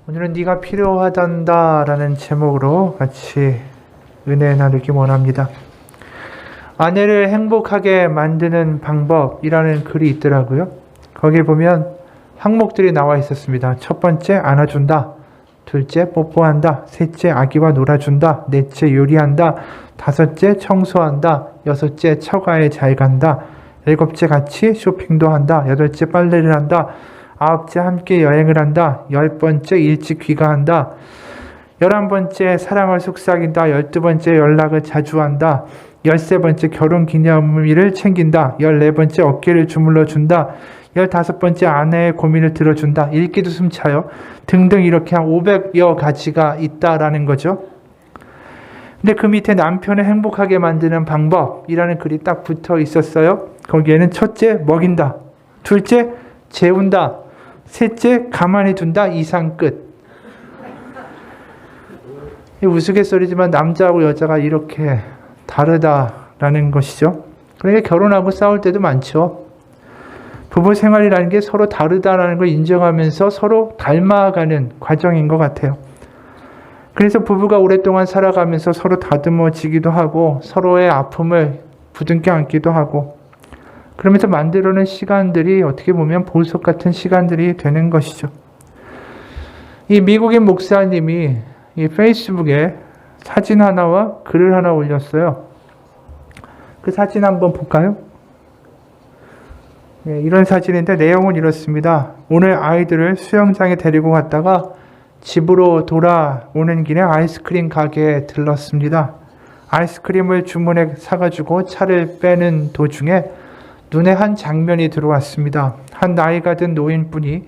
오늘은 네가 필요하단다 라는 제목으로 같이 은혜 나누기 원합니다. 아내를 행복하게 만드는 방법이라는 글이 있더라고요. 거기에 보면 항목들이 나와 있었습니다. 첫 번째, 안아준다. 둘째, 뽀뽀한다. 셋째, 아기와 놀아준다. 넷째, 요리한다. 다섯째, 청소한다. 여섯째, 처가에 잘 간다. 일곱째, 같이 쇼핑도 한다. 여덟째, 빨래를 한다. 아홉째, 함께 여행을 한다. 열 번째, 일찍 귀가한다. 11번째, 사랑을 속삭인다. 12번째, 연락을 자주 한다. 13번째, 결혼기념일을 챙긴다. 14번째, 어깨를 주물러준다. 15번째, 아내의 고민을 들어준다. 읽기도 숨차요. 등등 이렇게 한 500여 가지가 있다라는 거죠. 근데 그 밑에 남편을 행복하게 만드는 방법이라는 글이 딱 붙어 있었어요. 거기에는 첫째, 먹인다. 둘째, 재운다. 셋째, 가만히 둔다. 이상 끝. 우스갯소리지만 남자하고 여자가 이렇게 다르다라는 것이죠. 그러니까 결혼하고 싸울 때도 많죠. 부부 생활이라는 게 서로 다르다라는 걸 인정하면서 서로 닮아가는 과정인 것 같아요. 그래서 부부가 오랫동안 살아가면서 서로 다듬어지기도 하고 서로의 아픔을 부둥켜 안기도 하고 그러면서 만들어낸 시간들이 어떻게 보면 보석 같은 시간들이 되는 것이죠. 이 미국인 목사님이 이 페이스북에 사진 하나와 글을 하나 올렸어요. 그 사진 한번 볼까요? 네, 이런 사진인데 내용은 이렇습니다. 오늘 아이들을 수영장에 데리고 갔다가 집으로 돌아오는 길에 아이스크림 가게에 들렀습니다. 아이스크림을 주문해 사가지고 차를 빼는 도중에 눈에 한 장면이 들어왔습니다. 한 나이가 든 노인분이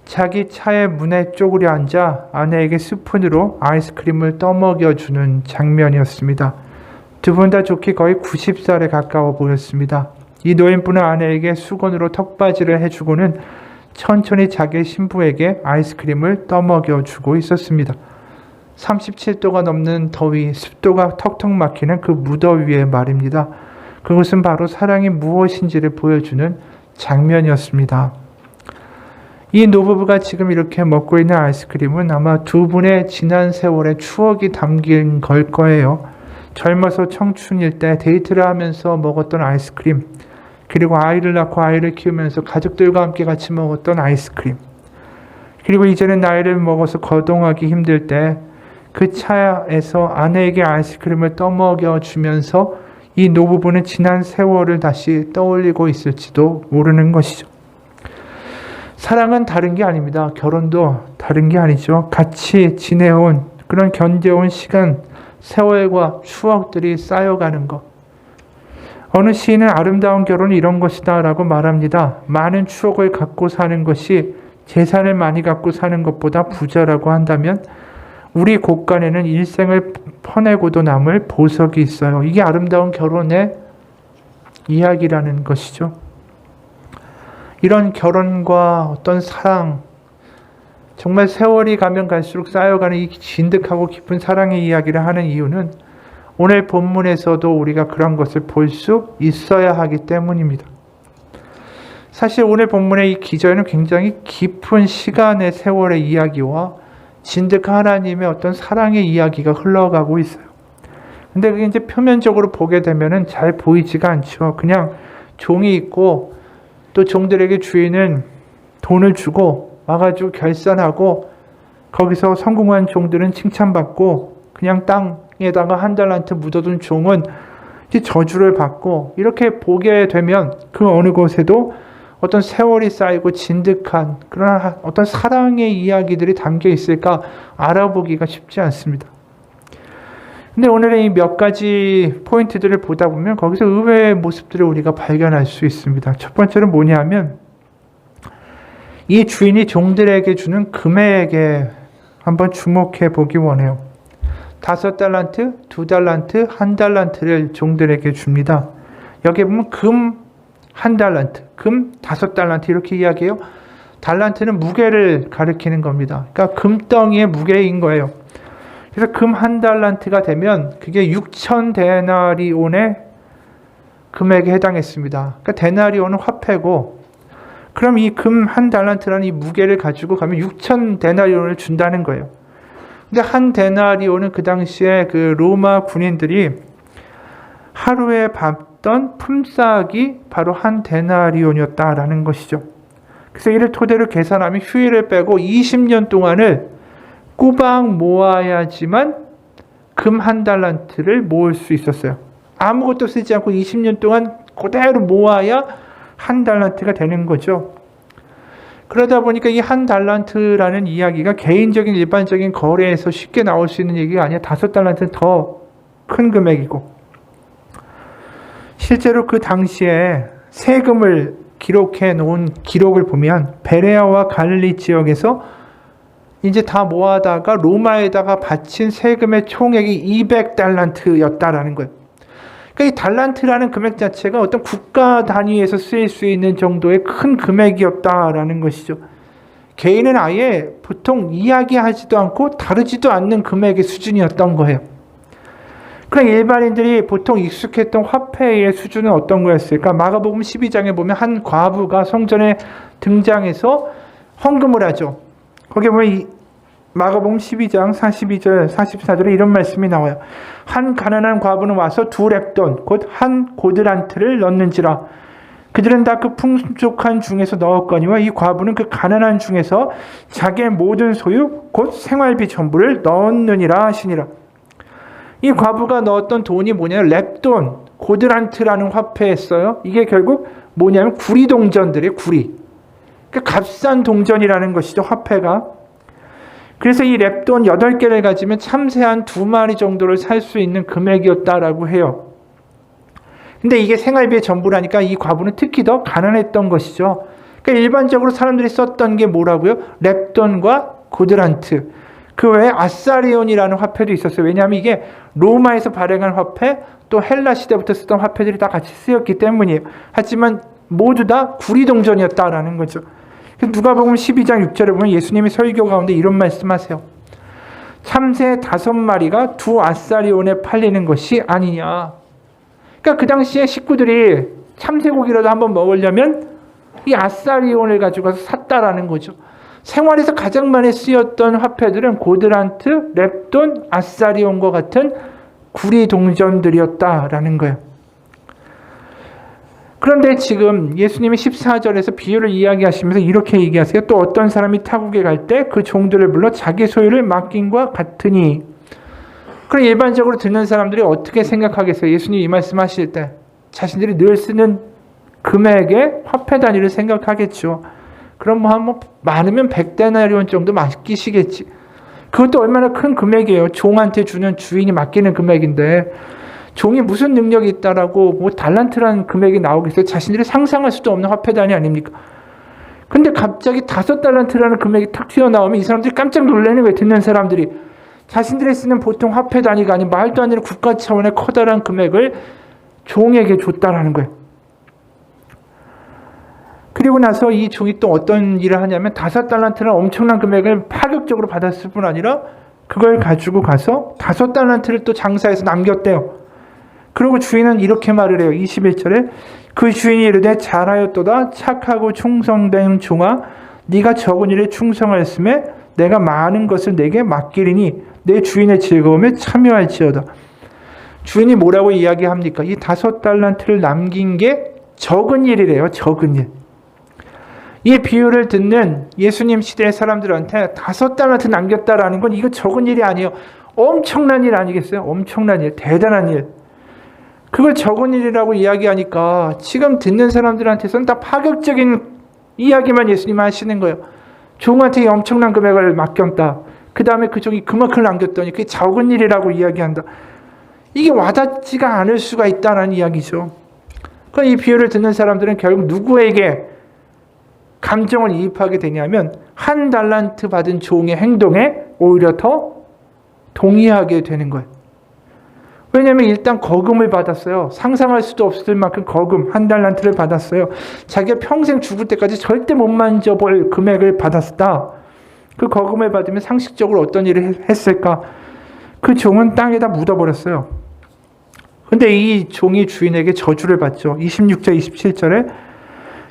자기 차의 문에 쪼그려 앉아 아내에게 스푼으로 아이스크림을 떠먹여주는 장면이었습니다. 두 분 다 좋게 거의 90살에 가까워 보였습니다. 이 노인분은 아내에게 수건으로 턱받이를 해주고는 천천히 자기 신부에게 아이스크림을 떠먹여주고 있었습니다. 37도가 넘는 더위, 습도가 턱턱 막히는 그 무더위에 말입니다. 그것은 바로 사랑이 무엇인지를 보여주는 장면이었습니다. 이 노부부가 지금 이렇게 먹고 있는 아이스크림은 아마 두 분의 지난 세월의 추억이 담긴 걸 거예요. 젊어서 청춘일 때 데이트를 하면서 먹었던 아이스크림, 그리고 아이를 낳고 아이를 키우면서 가족들과 함께 같이 먹었던 아이스크림, 그리고 이제는 나이를 먹어서 거동하기 힘들 때 그 차에서 아내에게 아이스크림을 떠먹여 주면서 이 노부부는 지난 세월을 다시 떠올리고 있을지도 모르는 것이죠. 사랑은 다른 게 아닙니다. 결혼도 다른 게 아니죠. 같이 지내온 그런 견뎌온 시간, 세월과 추억들이 쌓여가는 것. 어느 시인은 아름다운 결혼은 이런 것이다 라고 말합니다. 많은 추억을 갖고 사는 것이 재산을 많이 갖고 사는 것보다 부자라고 한다면 우리 곳간에는 일생을 퍼내고도 남을 보석이 있어요. 이게 아름다운 결혼의 이야기라는 것이죠. 이런 결혼과 어떤 사랑, 정말 세월이 가면 갈수록 쌓여가는 이 진득하고 깊은 사랑의 이야기를 하는 이유는 오늘 본문에서도 우리가 그런 것을 볼 수 있어야 하기 때문입니다. 사실 오늘 본문의 이 기저에는 굉장히 깊은 시간의 세월의 이야기와 진득한 하나님의 어떤 사랑의 이야기가 흘러가고 있어요. 근데 그게 이제 표면적으로 보게 되면은 잘 보이지가 않죠. 그냥 종이 있고 또 종들에게 주인은 돈을 주고 와가지고 결산하고 거기서 성공한 종들은 칭찬받고 그냥 땅에다가 한 달란트 묻어둔 종은 이제 저주를 받고 이렇게 보게 되면 그 어느 곳에도 어떤 세월이 쌓이고 진득한 그런 어떤 사랑의 이야기들이 담겨 있을까 알아보기가 쉽지 않습니다. 근데 오늘의 이 몇 가지 포인트들을 보다 보면 거기서 의외의 모습들을 우리가 발견할 수 있습니다. 첫 번째는 뭐냐면 이 주인이 종들에게 주는 금액에 한번 주목해 보기 원해요. 5달란트, 2달란트, 1달란트를 종들에게 줍니다. 여기 보면 금 1달란트, 금 5달란트 이렇게 이야기해요. 달란트는 무게를 가리키는 겁니다. 그러니까 금덩이의 무게인 거예요. 그래서 금 1달란트가 되면 그게 6,000데나리온의 금액에 해당했습니다. 그러니까 데나리온은 화폐고 그럼 이 금 한 달란트라는 이 무게를 가지고 가면 6천 데나리온을 준다는 거예요. 근데 한 데나리온은 그 당시에 그 로마 군인들이 하루에 받던 품삯이 바로 한 데나리온이었다라는 것이죠. 그래서 이를 토대로 계산하면 휴일을 빼고 20년 동안을 꼬박 모아야지만 금 한 달란트를 모을 수 있었어요. 아무것도 쓰지 않고 20년 동안 그대로 모아야 한 달란트가 되는 거죠. 그러다 보니까 이 한 달란트라는 이야기가 개인적인 일반적인 거래에서 쉽게 나올 수 있는 얘기가 아니라 5달란트는 더 큰 금액이고, 실제로 그 당시에 세금을 기록해 놓은 기록을 보면 베레아와 갈릴리 지역에서 이제 다 모아다가 로마에다가 바친 세금의 총액이 200달란트였다라는 거예요. 그러니까 이 달란트라는 금액 자체가 어떤 국가 단위에서 쓰일 수 있는 정도의 큰 금액이었다라는 것이죠. 개인은 아예 보통 이야기하지도 않고 다르지도 않는 금액의 수준이었던 거예요. 그럼 일반인들이 보통 익숙했던 화폐의 수준은 어떤 거였을까? 마가복음 12장에 보면 한 과부가 성전에 등장해서 헌금을 하죠. 거기에 보면 마가복음 12장 42절 44절에 이런 말씀이 나와요. 한 가난한 과부는 와서 2렙돈 곧 한 고드란트를 넣는지라. 그들은 다 그 풍족한 중에서 넣었거니와 이 과부는 그 가난한 중에서 자기의 모든 소유 곧 생활비 전부를 넣었느니라 하시니라. 이 과부가 넣었던 돈이 뭐냐면 렙돈, 고드란트라는 화폐였어요. 이게 결국 뭐냐면 구리 동전들이에요. 구리. 그러니까 값싼 동전이라는 것이죠. 화폐가. 그래서 이 렙돈 8개를 가지면 참새 한 2마리 정도를 살 수 있는 금액이었다라고 해요. 근데 이게 생활비의 전부라니까 이 과부는 특히 더 가난했던 것이죠. 그러니까 일반적으로 사람들이 썼던 게 뭐라고요? 렙돈과 고드란트. 그 외에 아사리온이라는 화폐도 있었어요. 왜냐하면 이게 로마에서 발행한 화폐, 또 헬라 시대부터 쓰던 화폐들이 다 같이 쓰였기 때문이에요. 하지만 모두 다 구리동전이었다라는 거죠. 누가복음 12장 6절에 보면 예수님이 설교 가운데 이런 말씀하세요. 참새 5마리가 2아사리온에 팔리는 것이 아니냐. 그러니까 그 당시에 식구들이 참새고기라도 한번 먹으려면 이 아사리온을 가지고 가서 샀다라는 거죠. 생활에서 가장 많이 쓰였던 화폐들은 고드란트, 렙돈, 아사리온과 같은 구리 동전들이었다라는 거예요. 그런데 지금 예수님이 14절에서 비유를 이야기하시면서 이렇게 얘기하세요. 또 어떤 사람이 타국에 갈 때 그 종들을 불러 자기 소유를 맡김과 같으니. 그럼 일반적으로 듣는 사람들이 어떻게 생각하겠어요? 예수님이 이 말씀하실 때 자신들이 늘 쓰는 금액의 화폐 단위를 생각하겠죠. 그럼 뭐 많으면 100데나리온 정도 맡기시겠지. 그것도 얼마나 큰 금액이에요. 종한테 주는 주인이 맡기는 금액인데 종이 무슨 능력이 있다라고 뭐 달란트라는 금액이 나오겠어요? 자신들이 상상할 수도 없는 화폐 단위 아닙니까? 근데 갑자기 5달란트라는 금액이 탁 튀어나오면 이 사람들이 깜짝 놀라는 거예요. 듣는 사람들이. 자신들이 쓰는 보통 화폐 단위가 아닌 말도 안 되는 국가 차원의 커다란 금액을 종에게 줬다라는 거예요. 그리고 나서 이 종이 또 어떤 일을 하냐면 5달란트라는 엄청난 금액을 파격적으로 받았을 뿐 아니라 그걸 가지고 가서 5달란트를 또 장사해서 남겼대요. 그리고 주인은 이렇게 말을 해요. 21절에 그 주인이 이르되 잘하였도다 착하고 충성된 종아 네가 적은 일에 충성하였음에 내가 많은 것을 내게 맡기리니 내 주인의 즐거움에 참여할지어다. 주인이 뭐라고 이야기합니까? 이 5달란트를 남긴 게 적은 일이래요. 적은 일. 이 비유를 듣는 예수님 시대의 사람들한테 5달란트 남겼다라는 건 이거 적은 일이 아니에요. 엄청난 일 아니겠어요? 엄청난 일, 대단한 일. 그걸 적은 일이라고 이야기하니까 지금 듣는 사람들한테서는 다 파격적인 이야기만 예수님 하시는 거예요. 종한테 엄청난 금액을 맡겼다. 그 다음에 그 종이 그만큼 남겼더니 그게 적은 일이라고 이야기한다. 이게 와닿지가 않을 수가 있다는 이야기죠. 그럼 이 비유를 듣는 사람들은 결국 누구에게 감정을 이입하게 되냐면 한 달란트 받은 종의 행동에 오히려 더 동의하게 되는 거예요. 왜냐하면 일단 거금을 받았어요. 상상할 수도 없을 만큼 거금 한 달란트를 받았어요. 자기가 평생 죽을 때까지 절대 못 만져볼 금액을 받았다. 그 거금을 받으면 상식적으로 어떤 일을 했을까? 그 종은 땅에다 묻어버렸어요. 근데 이 종이 주인에게 저주를 받죠. 26절 27절에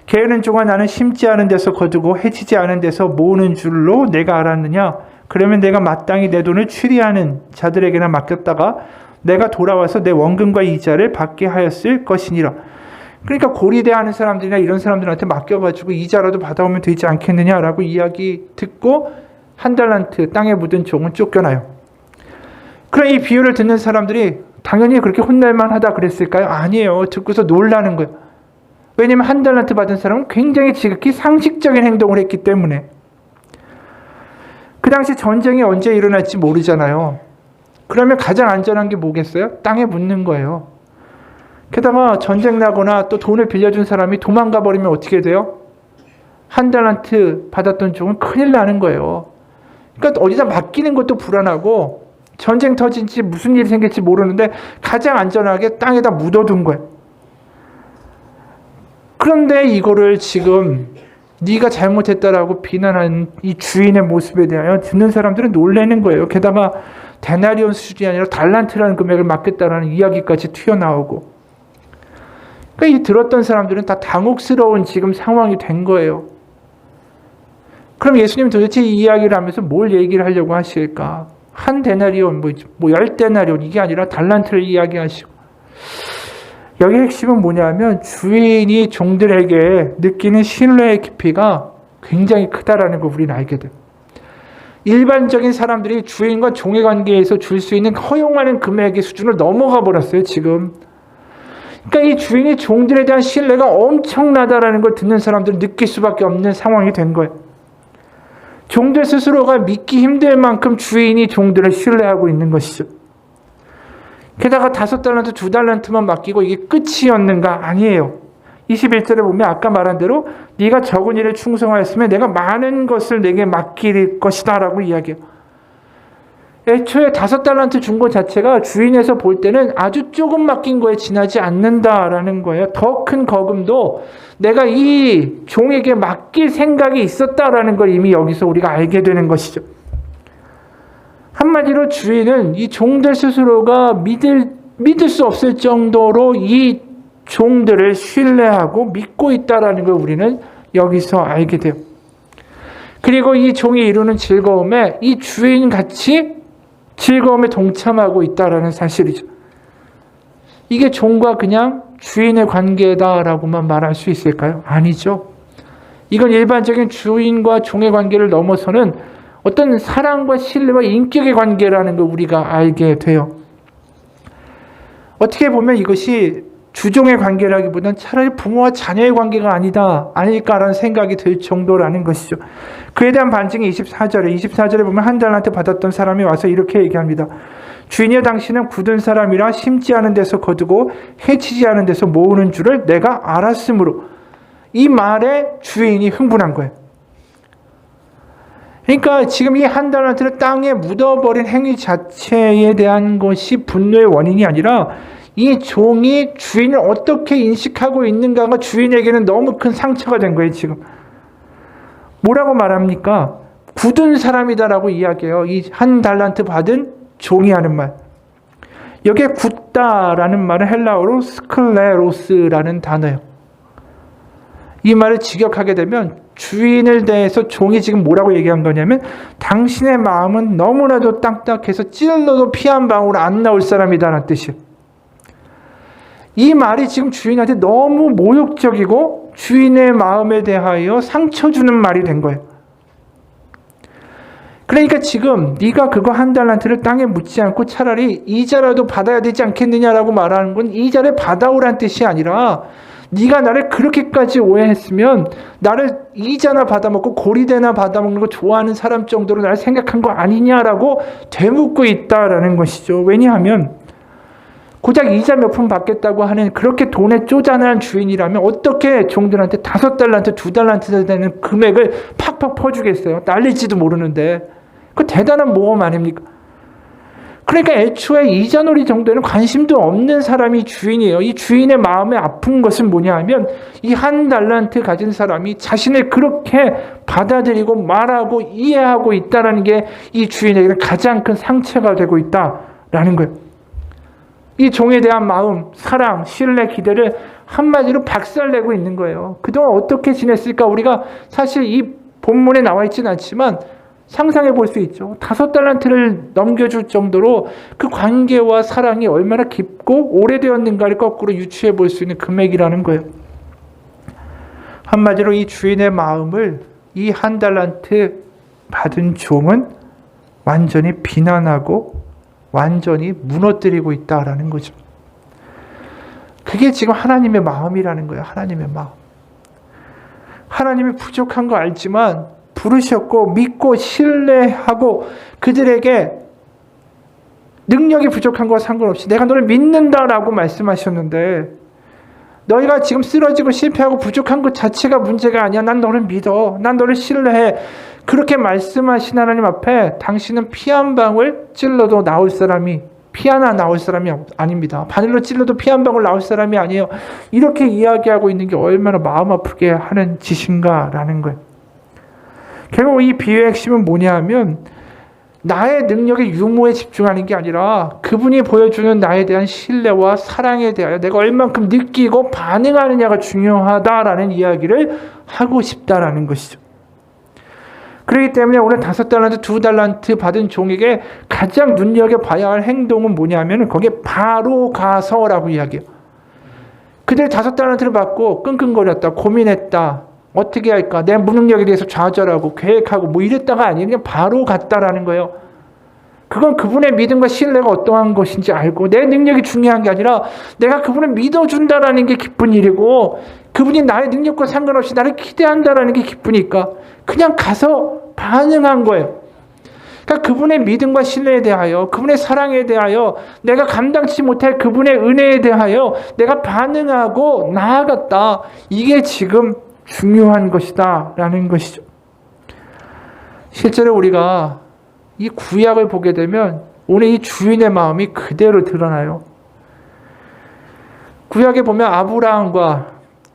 게으른 종아 나는 심지 않은 데서 거두고 해치지 않은 데서 모으는 줄로 내가 알았느냐? 그러면 내가 마땅히 내 돈을 취리하는 자들에게나 맡겼다가 내가 돌아와서 내 원금과 이자를 받게 하였을 것이니라. 그러니까 고리대하는 사람들이나 이런 사람들한테 맡겨가지고 이자라도 받아오면 되지 않겠느냐라고 이야기 듣고 한 달란트 땅에 묻은 종은 쫓겨나요. 그럼 이 비유를 듣는 사람들이 당연히 그렇게 혼날만 하다 그랬을까요? 아니에요. 듣고서 놀라는 거예요. 왜냐하면 한 달란트 받은 사람은 굉장히 지극히 상식적인 행동을 했기 때문에. 그 당시 전쟁이 언제 일어날지 모르잖아요. 그러면 가장 안전한 게 뭐겠어요? 땅에 묻는 거예요. 게다가 전쟁 나거나 또 돈을 빌려준 사람이 도망가 버리면 어떻게 돼요? 한 달란트 받았던 종은 큰일 나는 거예요. 그러니까 어디다 맡기는 것도 불안하고 전쟁 터진지 무슨 일이 생길지 모르는데 가장 안전하게 땅에다 묻어둔 거예요. 그런데 이거를 지금 네가 잘못했다라고 비난하는 이 주인의 모습에 대하여 듣는 사람들은 놀라는 거예요. 게다가 데나리온 수준이 아니라 달란트라는 금액을 맡겠다라는 이야기까지 튀어나오고. 그러니까 이 들었던 사람들은 다 당혹스러운 지금 상황이 된 거예요. 그럼 예수님 도대체 이 이야기를 하면서 뭘 얘기를 하려고 하실까? 한 데나리온, 뭐 10데나리온 이게 아니라 달란트를 이야기하시고. 여기 핵심은 뭐냐면 주인이 종들에게 느끼는 신뢰의 깊이가 굉장히 크다라는 걸 우리는 알게 돼요. 일반적인 사람들이 주인과 종의 관계에서 줄 수 있는 허용하는 금액의 수준을 넘어가 버렸어요, 지금. 그러니까 이 주인이 종들에 대한 신뢰가 엄청나다라는 걸 듣는 사람들은 느낄 수밖에 없는 상황이 된 거예요. 종들 스스로가 믿기 힘들 만큼 주인이 종들을 신뢰하고 있는 것이죠. 게다가 5달란트, 2달란트만 맡기고 이게 끝이었는가? 아니에요. 21절에 보면 아까 말한 대로 네가 적은 일에 충성하였으면 내가 많은 것을 내게 맡길 것이다 라고 이야기해요. 애초에 5달란트 준 것 자체가 주인에서 볼 때는 아주 조금 맡긴 거에 지나지 않는다라는 거예요. 더 큰 거금도 내가 이 종에게 맡길 생각이 있었다라는 걸 이미 여기서 우리가 알게 되는 것이죠. 한마디로 주인은 이 종들 스스로가 믿을 수 없을 정도로 이 종들을 신뢰하고 믿고 있다라는 걸 우리는 여기서 알게 돼요. 그리고 이 종이 이루는 즐거움에 이 주인같이 즐거움에 동참하고 있다라는 사실이죠. 이게 종과 그냥 주인의 관계다라고만 말할 수 있을까요? 아니죠. 이건 일반적인 주인과 종의 관계를 넘어서는 어떤 사랑과 신뢰와 인격의 관계라는 걸 우리가 알게 돼요. 어떻게 보면 이것이 주종의 관계라기보다는 차라리 부모와 자녀의 관계가 아닐까라는 생각이 들 정도라는 것이죠. 그에 대한 반증이 24절에 보면 한 달란트 받았던 사람이 와서 이렇게 얘기합니다. 주인이여 당신은 굳은 사람이라 심지 않은 데서 거두고 해치지 않은 데서 모으는 줄을 내가 알았으므로. 이 말에 주인이 흥분한 거예요. 그러니까 지금 이 한 달란트를 땅에 묻어버린 행위 자체에 대한 것이 분노의 원인이 아니라 이 종이 주인을 어떻게 인식하고 있는가가 주인에게는 너무 큰 상처가 된 거예요, 지금. 뭐라고 말합니까? 굳은 사람이다라고 이야기해요. 이 한 달란트 받은 종이 하는 말. 여기에 굳다라는 말은 헬라어로 스클레로스라는 단어예요. 이 말을 직역하게 되면 주인을 대해서 종이 지금 뭐라고 얘기한 거냐면 당신의 마음은 너무나도 딱딱해서 찔러도 피 한 방울 안 나올 사람이다라는 뜻이에요. 이 말이 지금 주인한테 너무 모욕적이고 주인의 마음에 대하여 상처 주는 말이 된 거예요. 그러니까 지금 네가 그거 한 달란트를 땅에 묻지 않고 차라리 이자라도 받아야 되지 않겠느냐라고 말하는 건 이자를 받아오란 뜻이 아니라 네가 나를 그렇게까지 오해했으면 나를 이자나 받아먹고 고리대나 받아먹는 거 좋아하는 사람 정도로 나를 생각한 거 아니냐라고 되묻고 있다라는 것이죠. 왜냐하면 고작 이자 몇 푼 받겠다고 하는 그렇게 돈에 쪼잔한 주인이라면 어떻게 종들한테 5달란트, 2달란트 되는 금액을 팍팍 퍼주겠어요? 날릴지도 모르는데. 그 대단한 모험 아닙니까? 그러니까 애초에 이자놀이 정도에는 관심도 없는 사람이 주인이에요. 이 주인의 마음에 아픈 것은 뭐냐 하면 이 한 달란트 가진 사람이 자신을 그렇게 받아들이고 말하고 이해하고 있다는 게 이 주인에게는 가장 큰 상처가 되고 있다라는 거예요. 이 종에 대한 마음, 사랑, 신뢰, 기대를 한마디로 박살내고 있는 거예요. 그동안 어떻게 지냈을까? 우리가 사실 이 본문에 나와 있지는 않지만 상상해 볼 수 있죠. 5달란트를 넘겨줄 정도로 그 관계와 사랑이 얼마나 깊고 오래되었는가를 거꾸로 유추해 볼 수 있는 금액이라는 거예요. 한마디로 이 주인의 마음을 이 1달란트 받은 종은 완전히 비난하고 완전히 무너뜨리고 있다라는 거죠. 그게 지금 하나님의 마음이라는 거예요. 하나님의 마음. 하나님이 부족한 거 알지만 부르셨고 믿고 신뢰하고 그들에게 능력이 부족한 거와 상관없이 내가 너를 믿는다라고 말씀하셨는데 너희가 지금 쓰러지고 실패하고 부족한 것 자체가 문제가 아니야. 난 너를 믿어. 난 너를 신뢰해. 그렇게 말씀하신 하나님 앞에 당신은 피 한 방울 찔러도 나올 사람이 피 하나 나올 사람이 아닙니다. 바늘로 찔러도 피 한 방울 나올 사람이 아니에요. 이렇게 이야기하고 있는 게 얼마나 마음 아프게 하는 짓인가라는 거예요. 결국 이 비유의 핵심은 뭐냐 하면 나의 능력의 유무에 집중하는 게 아니라 그분이 보여주는 나에 대한 신뢰와 사랑에 대하여 내가 얼만큼 느끼고 반응하느냐가 중요하다라는 이야기를 하고 싶다라는 것이죠. 그렇기 때문에 오늘 5달란트, 2달란트 받은 종에게 가장 눈여겨봐야 할 행동은 뭐냐면 거기에 바로 가서라고 이야기해요. 그들이 5달란트를 받고 끙끙거렸다, 고민했다, 어떻게 할까, 내 무능력에 대해서 좌절하고 계획하고 뭐 이랬다가 아니에요. 그냥 바로 갔다라는 거예요. 그건 그분의 믿음과 신뢰가 어떠한 것인지 알고 내 능력이 중요한 게 아니라 내가 그분을 믿어준다라는 게 기쁜 일이고 그분이 나의 능력과 상관없이 나를 기대한다라는 게 기쁘니까 그냥 가서 반응한 거예요. 그러니까 그분의 믿음과 신뢰에 대하여 그분의 사랑에 대하여 내가 감당치 못할 그분의 은혜에 대하여 내가 반응하고 나아갔다. 이게 지금 중요한 것이다 라는 것이죠. 실제로 우리가 이 구약을 보게 되면 오늘 이 주인의 마음이 그대로 드러나요. 구약에 보면 아브라함과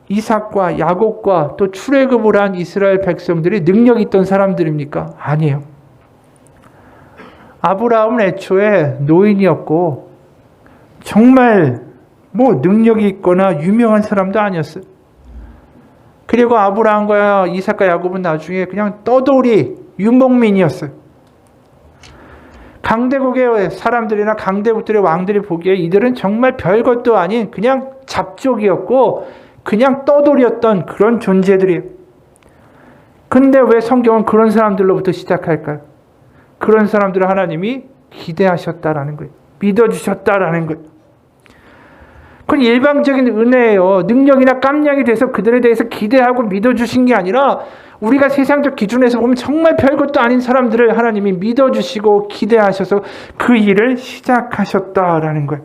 이삭과 야곱과 또 출애굽을 한 이스라엘 백성들이 능력이 있던 사람들입니까? 아니에요. 아브라함은 애초에 노인이었고 정말 뭐 능력이 있거나 유명한 사람도 아니었어요. 그리고 아브라함과 이삭과 야곱은 나중에 그냥 떠돌이 유목민이었어요. 강대국의 사람들이나 강대국들의 왕들이 보기에 이들은 정말 별것도 아닌 그냥 잡족이었고 그냥 떠돌이였던 그런 존재들이에요. 근데 왜 성경은 그런 사람들로부터 시작할까요? 그런 사람들을 하나님이 기대하셨다라는 거예요. 믿어주셨다라는 거예요. 그건 일방적인 은혜예요. 능력이나 깜냥이 돼서 그들에 대해서 기대하고 믿어주신 게 아니라 우리가 세상적 기준에서 보면 정말 별것도 아닌 사람들을 하나님이 믿어주시고 기대하셔서 그 일을 시작하셨다라는 거예요.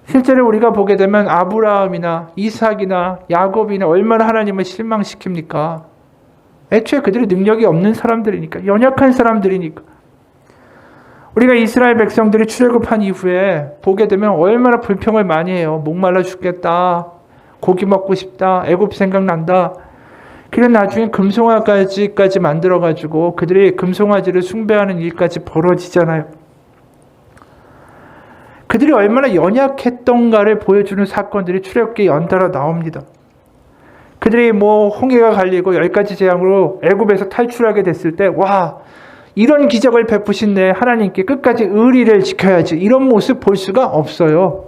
실제로 우리가 보게 되면 아브라함이나 이삭이나 야곱이나 얼마나 하나님을 실망시킵니까? 애초에 그들이 능력이 없는 사람들이니까, 연약한 사람들이니까. 우리가 이스라엘 백성들이 출애굽한 이후에 보게 되면 얼마나 불평을 많이 해요. 목말라 죽겠다. 고기 먹고 싶다. 애굽 생각난다. 그래서 나중에 금송아지까지 만들어가지고 그들이 금송아지를 숭배하는 일까지 벌어지잖아요. 그들이 얼마나 연약했던가를 보여주는 사건들이 출애굽기에 연달아 나옵니다. 그들이 뭐 홍해가 갈리고 10가지 재앙으로 애굽에서 탈출하게 됐을 때 와, 이런 기적을 베푸신 내 하나님께 끝까지 의리를 지켜야지 이런 모습 볼 수가 없어요.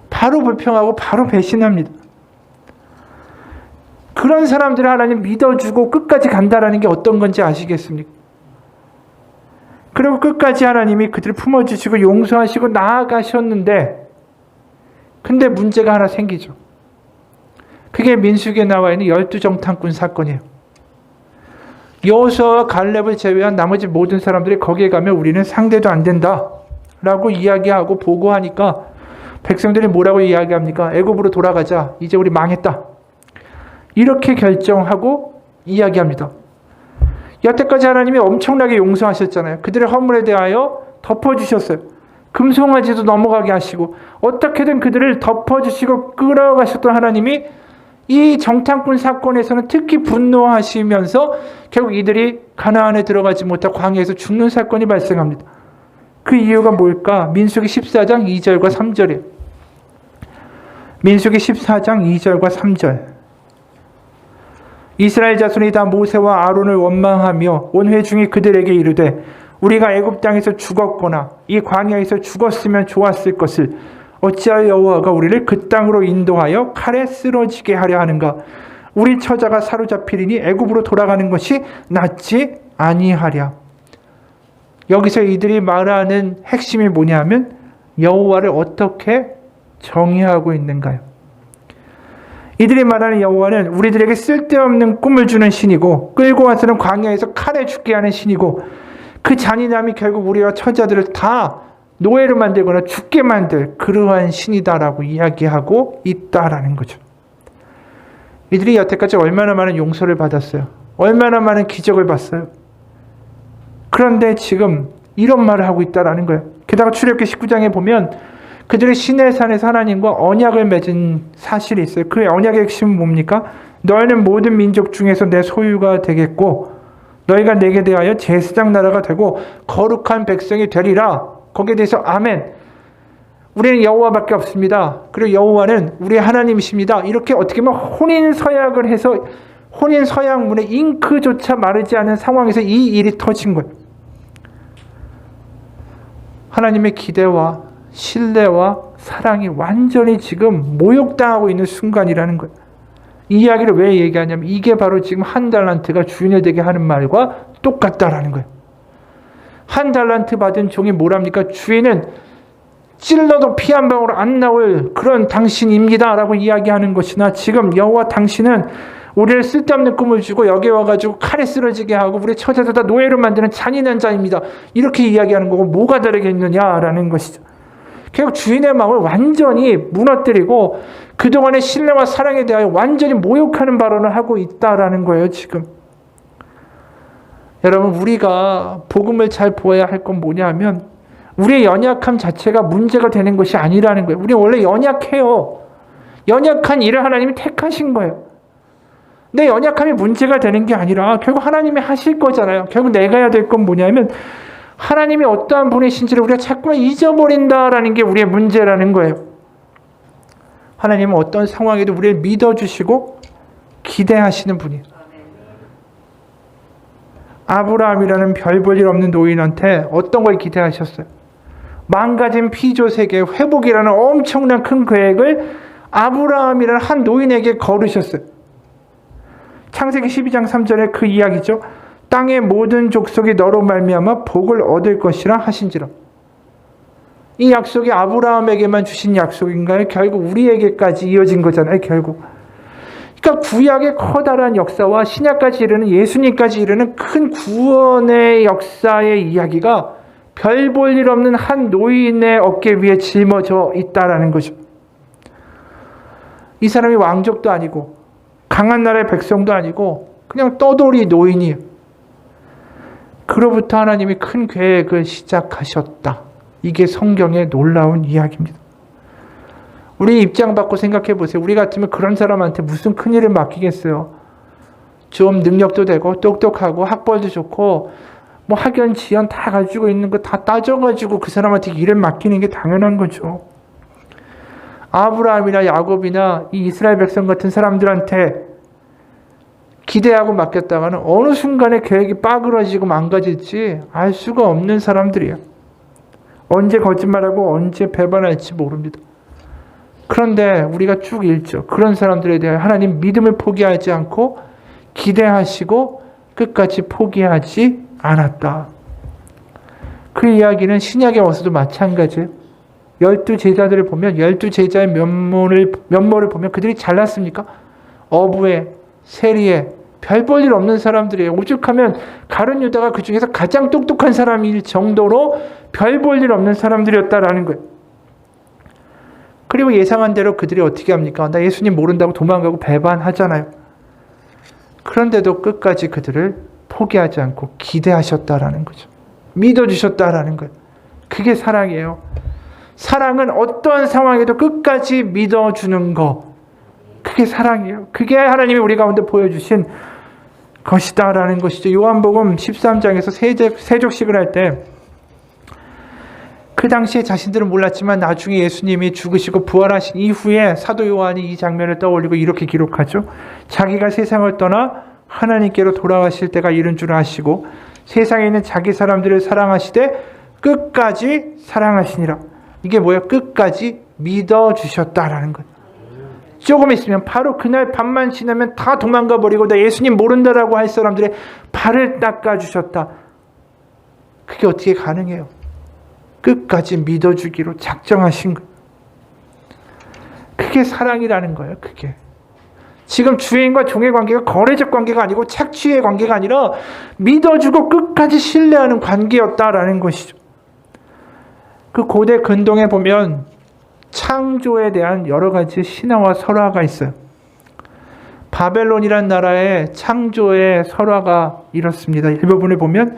바로 불평하고 바로 배신합니다. 그런 사람들을 하나님 믿어주고 끝까지 간다라는 게 어떤 건지 아시겠습니까? 그리고 끝까지 하나님이 그들을 품어주시고 용서하시고 나아가셨는데 근데 문제가 하나 생기죠. 그게 민수기에 나와 있는 12정탐꾼 사건이에요. 여호수아와 갈렙을 제외한 나머지 모든 사람들이 거기에 가면 우리는 상대도 안 된다 라고 이야기하고 보고하니까 백성들이 뭐라고 이야기합니까? 애굽으로 돌아가자. 이제 우리 망했다. 이렇게 결정하고 이야기합니다. 여태까지 하나님이 엄청나게 용서하셨잖아요. 그들의 허물에 대하여 덮어주셨어요. 금송아지도 넘어가게 하시고 어떻게든 그들을 덮어주시고 끌어가셨던 하나님이 이 정탐꾼 사건에서는 특히 분노하시면서 결국 이들이 가나안에 들어가지 못하고 광야에서 죽는 사건이 발생합니다. 그 이유가 뭘까? 민수기 14장 2절과 3절이에요. 민수기 14장 2절과 3절. 이스라엘 자손이 다 모세와 아론을 원망하며 온 회중이 그들에게 이르되 우리가 애굽 땅에서 죽었거나 이 광야에서 죽었으면 좋았을 것을 어찌하여 여호와가 우리를 그 땅으로 인도하여 칼에 쓰러지게 하려 하는가? 우리 처자가 사로잡히리니 애굽으로 돌아가는 것이 낫지 아니하랴. 여기서 이들이 말하는 핵심이 뭐냐면 여호와를 어떻게 정의하고 있는가요? 이들이 말하는 여호와는 우리들에게 쓸데없는 꿈을 주는 신이고 끌고 와서는 광야에서 칼에 죽게 하는 신이고 그 잔인함이 결국 우리와 처자들을 다 노예로 만들거나 죽게 만들 그러한 신이다라고 이야기하고 있다라는 거죠. 이들이 여태까지 얼마나 많은 용서를 받았어요. 얼마나 많은 기적을 봤어요. 그런데 지금 이런 말을 하고 있다라는 거예요. 게다가 출애굽기 19장에 보면 그들이 시내산에서 하나님과 언약을 맺은 사실이 있어요. 그 언약의 핵심은 뭡니까? 너희는 모든 민족 중에서 내 소유가 되겠고 너희가 내게 대하여 제사장 나라가 되고 거룩한 백성이 되리라. 거기에 대해서 아멘. 우리는 여호와밖에 없습니다. 그리고 여호와는 우리 하나님이십니다. 이렇게 어떻게 보면 혼인서약을 해서 혼인서약문에 잉크조차 마르지 않은 상황에서 이 일이 터진 거예요. 하나님의 기대와 신뢰와 사랑이 완전히 지금 모욕당하고 있는 순간이라는 거예요. 이 이야기를 왜 얘기하냐면 이게 바로 지금 한 달란트가 주인을 되게 하는 말과 똑같다라는 거예요. 한 달란트 받은 종이 뭐랍니까? 주인은 찔러도 피 한 방울 안 나올 그런 당신입니다 라고 이야기하는 것이나 지금 여호와 당신은 우리를 쓸데없는 꿈을 주고 여기 와가지고 칼에 쓰러지게 하고 우리 처자들 다 노예로 만드는 잔인한 자입니다. 이렇게 이야기하는 거고 뭐가 다르겠느냐라는 것이죠. 결국 주인의 마음을 완전히 무너뜨리고 그동안의 신뢰와 사랑에 대하여 완전히 모욕하는 발언을 하고 있다라는 거예요. 지금 여러분 우리가 복음을 잘 보아야 할 건 뭐냐면 우리의 연약함 자체가 문제가 되는 것이 아니라는 거예요. 우리는 원래 연약해요. 연약한 일을 하나님이 택하신 거예요. 내 연약함이 문제가 되는 게 아니라 결국 하나님이 하실 거잖아요. 결국 내가 해야 될 건 뭐냐면 하나님이 어떠한 분이신지를 우리가 자꾸만 잊어버린다라는 게 우리의 문제라는 거예요. 하나님은 어떤 상황에도 우리를 믿어주시고 기대하시는 분이에요. 아브라함이라는 별 볼 일 없는 노인한테 어떤 걸 기대하셨어요? 망가진 피조 세계의 회복이라는 엄청난 큰 계획을 아브라함이라는 한 노인에게 걸으셨어요. 창세기 12장 3절에 그 이야기죠. 땅의 모든 족속이 너로 말미암아 복을 얻을 것이라 하신지라. 이 약속이 아브라함에게만 주신 약속인가요? 결국 우리에게까지 이어진 거잖아요. 결국. 그러니까 구약의 커다란 역사와 신약까지 이르는 예수님까지 이르는 큰 구원의 역사의 이야기가 별 볼 일 없는 한 노인의 어깨 위에 짊어져 있다라는 거죠. 이 사람이 왕족도 아니고 강한 나라의 백성도 아니고 그냥 떠돌이 노인이에요. 그로부터 하나님이 큰 계획을 시작하셨다. 이게 성경의 놀라운 이야기입니다. 우리 입장 바꿔 생각해 보세요. 우리 같으면 그런 사람한테 무슨 큰일을 맡기겠어요. 좀 능력도 되고 똑똑하고 학벌도 좋고 뭐 학연 지연 다 가지고 있는 거 다 따져가지고 그 사람한테 일을 맡기는 게 당연한 거죠. 아브라함이나 야곱이나 이 이스라엘 백성 같은 사람들한테 기대하고 맡겼다가는 어느 순간에 계획이 빠그러지고 망가질지 알 수가 없는 사람들이에요. 언제 거짓말하고 언제 배반할지 모릅니다. 그런데 우리가 쭉 읽죠. 그런 사람들에 대해 하나님 믿음을 포기하지 않고 기대하시고 끝까지 포기하지 않았다. 그 이야기는 신약에 와서도 마찬가지예요. 12제자들을 보면 12제자의 면모를 보면 그들이 잘났습니까? 어부에 세리에 별 볼 일 없는 사람들이에요. 오죽하면 가룟 유다가 그 중에서 가장 똑똑한 사람일 정도로 별 볼 일 없는 사람들이었다라는 거예요. 그리고 예상한 대로 그들이 어떻게 합니까? 나 예수님 모른다고 도망가고 배반하잖아요. 그런데도 끝까지 그들을 포기하지 않고 기대하셨다라는 거죠. 믿어주셨다라는 거예요. 그게 사랑이에요. 사랑은 어떠한 상황에도 끝까지 믿어주는 거. 그게 사랑이에요. 그게 하나님이 우리 가운데 보여주신 것이다라는 것이죠. 요한복음 13장에서 세족식을 할 때 그 당시에 자신들은 몰랐지만 나중에 예수님이 죽으시고 부활하신 이후에 사도 요한이 이 장면을 떠올리고 이렇게 기록하죠. 자기가 세상을 떠나 하나님께로 돌아가실 때가 이른 줄 아시고 세상에 있는 자기 사람들을 사랑하시되 끝까지 사랑하시니라. 이게 뭐예요? 끝까지 믿어주셨다라는 거예요. 조금 있으면 바로 그날 밤만 지나면 다 도망가 버리고 나 예수님 모른다라고 할 사람들의 발을 닦아주셨다. 그게 어떻게 가능해요? 끝까지 믿어주기로 작정하신 거예요. 그게 사랑이라는 거예요. 그게. 지금 주인과 종의 관계가 거래적 관계가 아니고 착취의 관계가 아니라 믿어주고 끝까지 신뢰하는 관계였다라는 것이죠. 그 고대 근동에 보면 창조에 대한 여러 가지 신화와 설화가 있어요. 바벨론이란 나라의 창조의 설화가 이렇습니다. 일부분을 보면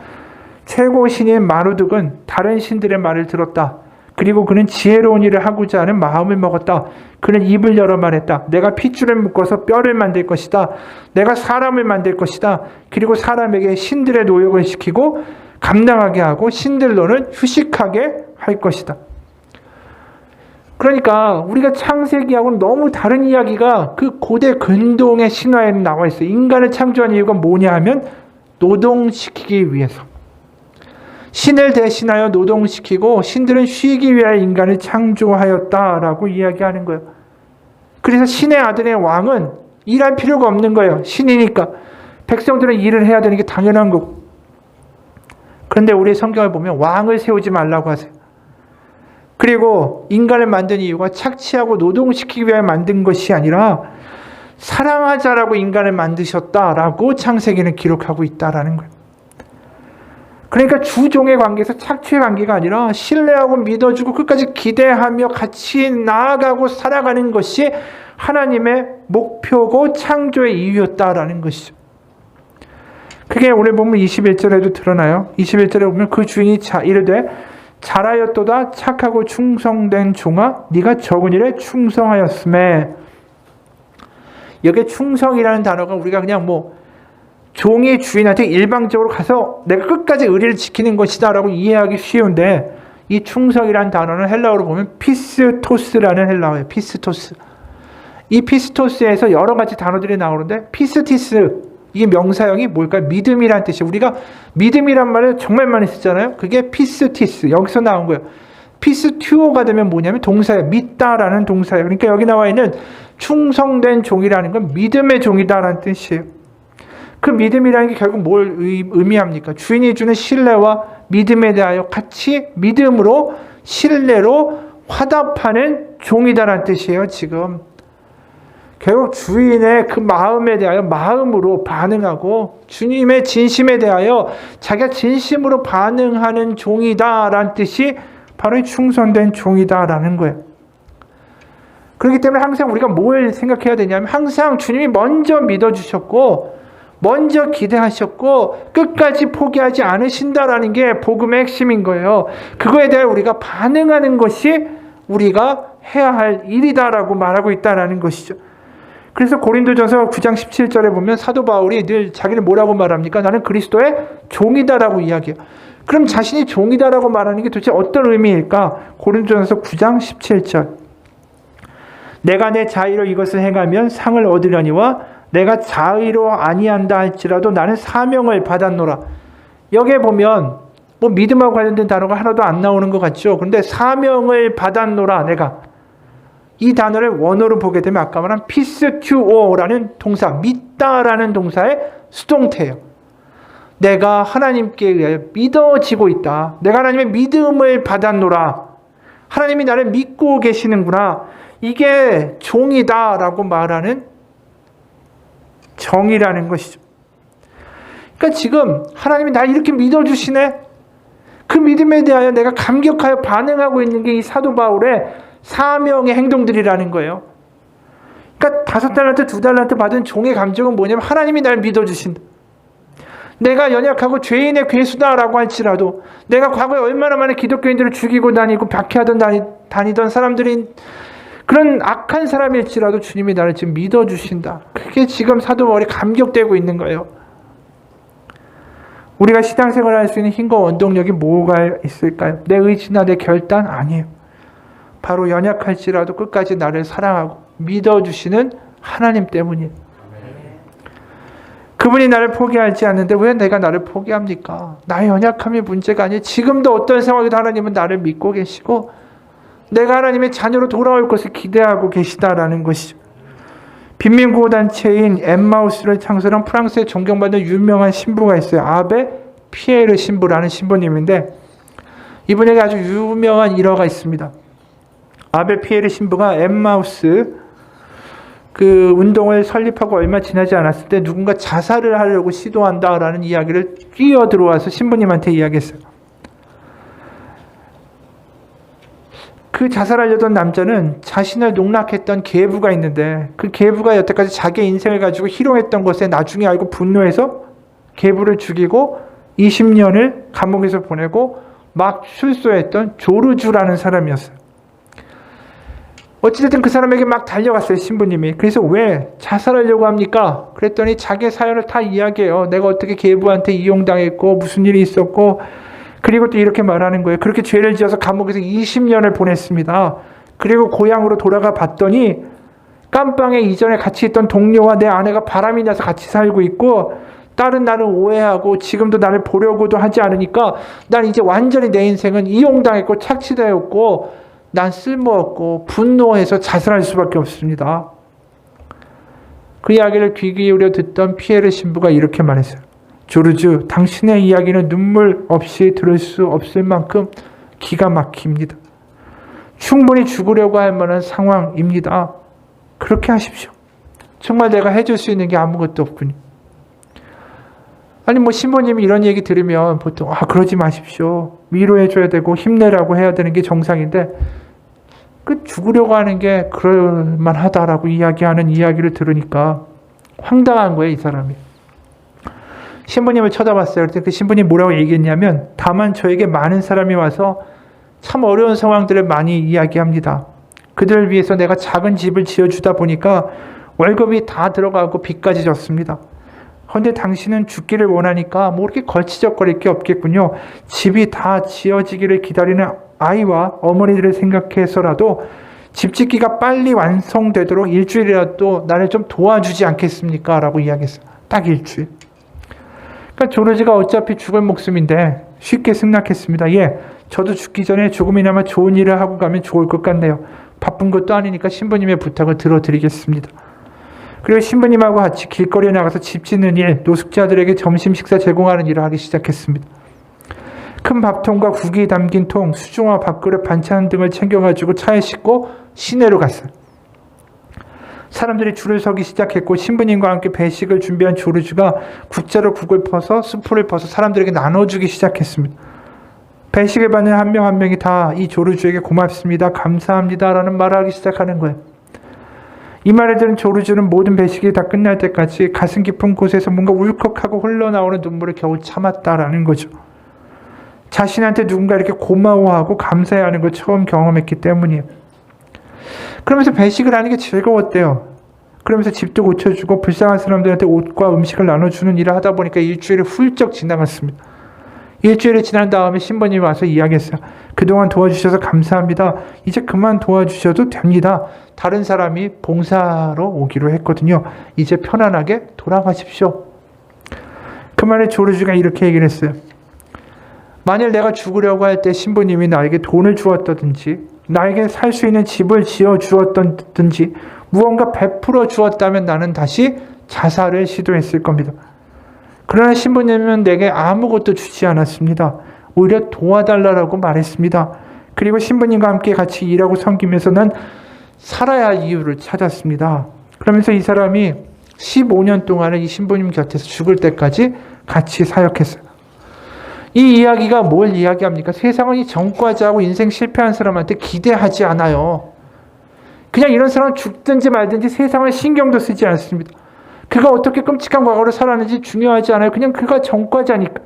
최고 신인 마루둑은 다른 신들의 말을 들었다. 그리고 그는 지혜로운 일을 하고자 하는 마음을 먹었다. 그는 입을 열어 말했다. 내가 핏줄을 묶어서 뼈를 만들 것이다. 내가 사람을 만들 것이다. 그리고 사람에게 신들의 노역을 시키고 감당하게 하고 신들로는 휴식하게 할 것이다. 그러니까 우리가 창세기하고는 너무 다른 이야기가 그 고대 근동의 신화에는 나와 있어요. 인간을 창조한 이유가 뭐냐 하면 노동시키기 위해서. 신을 대신하여 노동시키고 신들은 쉬기 위하여 인간을 창조하였다라고 이야기하는 거예요. 그래서 신의 아들의 왕은 일할 필요가 없는 거예요. 신이니까. 백성들은 일을 해야 되는 게 당연한 거고. 그런데 우리 성경을 보면 왕을 세우지 말라고 하세요. 그리고 인간을 만든 이유가 착취하고 노동시키기 위해 만든 것이 아니라 사랑하자라고 인간을 만드셨다라고 창세기는 기록하고 있다라는 거예요. 그러니까 주종의 관계에서 착취의 관계가 아니라 신뢰하고 믿어주고 끝까지 기대하며 같이 나아가고 살아가는 것이 하나님의 목표고 창조의 이유였다라는 것이죠. 그게 오늘 보면 21절에도 드러나요. 21절에 보면 그 주인이 이르되 잘하였도다 착하고 충성된 종아 네가 적은 일에 충성하였음에. 여기 충성이라는 단어가 우리가 그냥 종이 주인한테 일방적으로 가서 내가 끝까지 의리를 지키는 것이다 라고 이해하기 쉬운데, 이 충성이라는 단어는 헬라어로 보면 피스토스라는 헬라어예요. 피스토스. 이 피스토스에서 여러 가지 단어들이 나오는데 피스티스, 이게 명사형이 뭘까요? 믿음이란 뜻이에요. 우리가 믿음이란 말을 정말 많이 쓰잖아요. 그게 피스티스, 여기서 나온 거예요. 피스튜어가 되면 뭐냐면 동사예요. 믿다라는 동사예요. 그러니까 여기 나와 있는 충성된 종이라는 건 믿음의 종이다라는 뜻이에요. 그 믿음이라는 게 결국 뭘 의미합니까? 주인이 주는 신뢰와 믿음에 대하여 같이 믿음으로 신뢰로 화답하는 종이다라는 뜻이에요. 지금 결국 주인의 그 마음에 대하여 마음으로 반응하고 주님의 진심에 대하여 자기가 진심으로 반응하는 종이다라는 뜻이 바로 이 충성된 종이다라는 거예요. 그렇기 때문에 항상 우리가 뭘 생각해야 되냐면 항상 주님이 먼저 믿어주셨고 먼저 기대하셨고 끝까지 포기하지 않으신다라는 게 복음의 핵심인 거예요. 그거에 대해 우리가 반응하는 것이 우리가 해야 할 일이다라고 말하고 있다라는 것이죠. 그래서 고린도전서 9장 17절에 보면 사도 바울이 늘 자기를 뭐라고 말합니까? 나는 그리스도의 종이다라고 이야기해요. 그럼 자신이 종이다라고 말하는 게 도대체 어떤 의미일까? 고린도전서 9장 17절. 내가 내 자의로 이것을 행하면 상을 얻으려니와 내가 자의로 아니한다 할지라도 나는 사명을 받았노라. 여기에 보면 믿음하고 관련된 단어가 하나도 안 나오는 것 같죠? 그런데 사명을 받았노라 내가. 이 단어를 원어로 보게 되면 아까 말한 피스튜오라는 동사, 믿다라는 동사의 수동태예요. 내가 하나님께 의하여 믿어지고 있다. 내가 하나님의 믿음을 받았노라. 하나님이 나를 믿고 계시는구나. 이게 종이다라고 말하는 정의라는 것이죠. 그러니까 지금 하나님이 나를 이렇게 믿어주시네. 그 믿음에 대하여 내가 감격하여 반응하고 있는 게 이 사도 바울의 사명의 행동들이라는 거예요. 그러니까 5달란트, 2달란트 받은 종의 감정은 뭐냐면 하나님이 나를 믿어주신다. 내가 연약하고 죄인의 괴수다라고 할지라도 내가 과거에 얼마나 많은 기독교인들을 죽이고 다니고 박해하던 다니던 사람들이 그런 악한 사람일지라도 주님이 나를 지금 믿어주신다. 그게 지금 사도 바울이 감격되고 있는 거예요. 우리가 신앙생활을 할 수 있는 힘과 원동력이 뭐가 있을까요? 내 의지나 내 결단? 아니에요. 바로 연약할지라도 끝까지 나를 사랑하고 믿어주시는 하나님 때문이에요. 그분이 나를 포기하지 않는데 왜 내가 나를 포기합니까? 나의 연약함이 문제가 아니에요. 지금도 어떤 상황에도 하나님은 나를 믿고 계시고 내가 하나님의 자녀로 돌아올 것을 기대하고 계시다라는 것이죠. 빈민구호단체인 엠마우스를 창설한 프랑스의 존경받는 유명한 신부가 있어요. 아베 피에르 신부라는 신부님인데 이분에게 아주 유명한 일화가 있습니다. 아베 피에르 신부가 엠마우스 그 운동을 설립하고 얼마 지나지 않았을 때 누군가 자살을 하려고 시도한다라는 이야기를 뛰어들어와서 신부님한테 이야기했어요. 그 자살하려던 남자는 자신을 농락했던 계부가 있는데 그 계부가 여태까지 자기의 인생을 가지고 희롱했던 것에 나중에 알고 분노해서 계부를 죽이고 20년을 감옥에서 보내고 막 출소했던 조르주라는 사람이었어요. 어찌됐든 그 사람에게 막 달려갔어요, 신부님이. 그래서 왜 자살하려고 합니까? 그랬더니 자기의 사연을 다 이야기해요. 내가 어떻게 계부한테 이용당했고 무슨 일이 있었고 그리고 또 이렇게 말하는 거예요. 그렇게 죄를 지어서 감옥에서 20년을 보냈습니다. 그리고 고향으로 돌아가 봤더니 깜빵에 이전에 같이 있던 동료와 내 아내가 바람이 나서 같이 살고 있고 딸은 나를 오해하고 지금도 나를 보려고도 하지 않으니까 난 이제 완전히 내 인생은 이용당했고 착취되었고 난 쓸모없고 분노해서 자살할 수밖에 없습니다. 그 이야기를 귀 기울여 듣던 피에르 신부가 이렇게 말했어요. 조르주, 당신의 이야기는 눈물 없이 들을 수 없을 만큼 기가 막힙니다. 충분히 죽으려고 할 만한 상황입니다. 그렇게 하십시오. 정말 내가 해줄 수 있는 게 아무것도 없군요. 아니 신부님이 이런 얘기 들으면 보통 그러지 마십시오. 위로해줘야 되고 힘내라고 해야 되는 게 정상인데 죽으려고 하는 게 그럴만하다라고 이야기하는 이야기를 들으니까 황당한 거예요, 이 사람이. 신부님을 쳐다봤어요. 그때 그 신부님 뭐라고 얘기했냐면 다만 저에게 많은 사람이 와서 참 어려운 상황들을 많이 이야기합니다. 그들을 위해서 내가 작은 집을 지어주다 보니까 월급이 다 들어가고 빚까지 졌습니다. 그런데 당신은 죽기를 원하니까 이렇게 걸치적거릴 게 없겠군요. 집이 다 지어지기를 기다리는 아이와 어머니들을 생각해서라도 집 짓기가 빨리 완성되도록 일주일이라도 나를 좀 도와주지 않겠습니까? 라고 이야기했어요. 딱 일주일. 그러니까 조르지가 어차피 죽을 목숨인데 쉽게 승낙했습니다. 저도 죽기 전에 조금이나마 좋은 일을 하고 가면 좋을 것 같네요. 바쁜 것도 아니니까 신부님의 부탁을 들어드리겠습니다. 그리고 신부님하고 같이 길거리에 나가서 집 짓는 일, 노숙자들에게 점심 식사 제공하는 일을 하기 시작했습니다. 큰 밥통과 국이 담긴 통, 수중화, 밥그릇, 반찬 등을 챙겨가지고 차에 싣고 시내로 갔어요. 사람들이 줄을 서기 시작했고 신부님과 함께 배식을 준비한 조르주가 국자로 국을 퍼서 수프를 퍼서 사람들에게 나눠주기 시작했습니다. 배식을 받는 한 명 한 명이 다 이 조르주에게 고맙습니다, 감사합니다 라는 말을 하기 시작하는 거예요. 이 말을 들은 조르주는 모든 배식이 다 끝날 때까지 가슴 깊은 곳에서 뭔가 울컥하고 흘러나오는 눈물을 겨우 참았다라는 거죠. 자신한테 누군가 이렇게 고마워하고 감사해하는 걸 처음 경험했기 때문이에요. 그러면서 배식을 하는 게 즐거웠대요. 그러면서 집도 고쳐주고 불쌍한 사람들한테 옷과 음식을 나눠주는 일을 하다 보니까 일주일이 훌쩍 지나갔습니다. 일주일이 지난 다음에 신부님이 와서 이야기했어요. 그동안 도와주셔서 감사합니다. 이제 그만 도와주셔도 됩니다. 다른 사람이 봉사로 오기로 했거든요. 이제 편안하게 돌아가십시오. 그 말에 조르주가 이렇게 얘기를 했어요. 만일 내가 죽으려고 할 때 신부님이 나에게 돈을 주었다든지 나에게 살 수 있는 집을 지어 주었다든지 무언가 베풀어 주었다면 나는 다시 자살을 시도했을 겁니다. 그러나 신부님은 내게 아무것도 주지 않았습니다. 오히려 도와달라고 말했습니다. 그리고 신부님과 함께 같이 일하고 섬기면서 난 살아야 할 이유를 찾았습니다. 그러면서 이 사람이 15년 동안은 이 신부님 곁에서 죽을 때까지 같이 사역했어요. 이 이야기가 뭘 이야기합니까? 세상은 이 전과자하고 인생 실패한 사람한테 기대하지 않아요. 그냥 이런 사람은 죽든지 말든지 세상을 신경도 쓰지 않습니다. 그가 어떻게 끔찍한 과거를 살았는지 중요하지 않아요. 그냥 그가 전과자니까.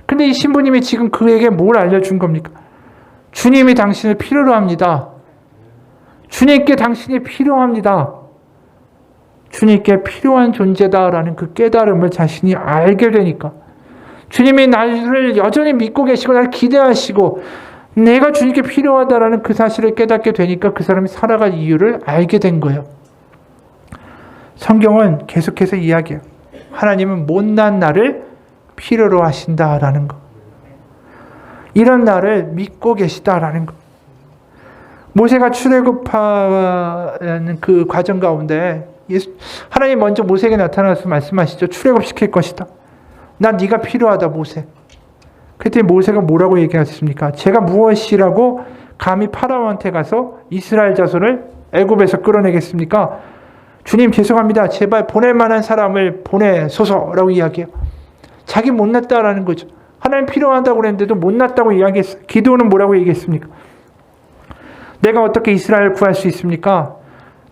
근데 이 신부님이 지금 그에게 뭘 알려준 겁니까? 주님이 당신을 필요로 합니다. 주님께 당신이 필요합니다. 주님께 필요한 존재다라는 그 깨달음을 자신이 알게 되니까 주님이 나를 여전히 믿고 계시고 나를 기대하시고 내가 주님께 필요하다라는 그 사실을 깨닫게 되니까 그 사람이 살아갈 이유를 알게 된 거예요. 성경은 계속해서 이야기해요. 하나님은 못난 나를 필요로 하신다라는 거. 이런 나를 믿고 계시다라는 거. 모세가 출애굽하는 그 과정 가운데 하나님 먼저 모세에게 나타나서 말씀하시죠. 출애굽시킬 것이다. 난 네가 필요하다 모세. 그때 모세가 뭐라고 얘기했습니까? 제가 무엇이라고 감히 파라오한테 가서 이스라엘 자손을 애굽에서 끌어내겠습니까? 주님 죄송합니다. 제발 보낼 만한 사람을 보내소서라고 이야기해요. 자기 못났다라는 거죠. 하나님 필요하다고 그랬는데도 못났다고 이야기했어요. 기도는 뭐라고 얘기했습니까? 내가 어떻게 이스라엘을 구할 수 있습니까?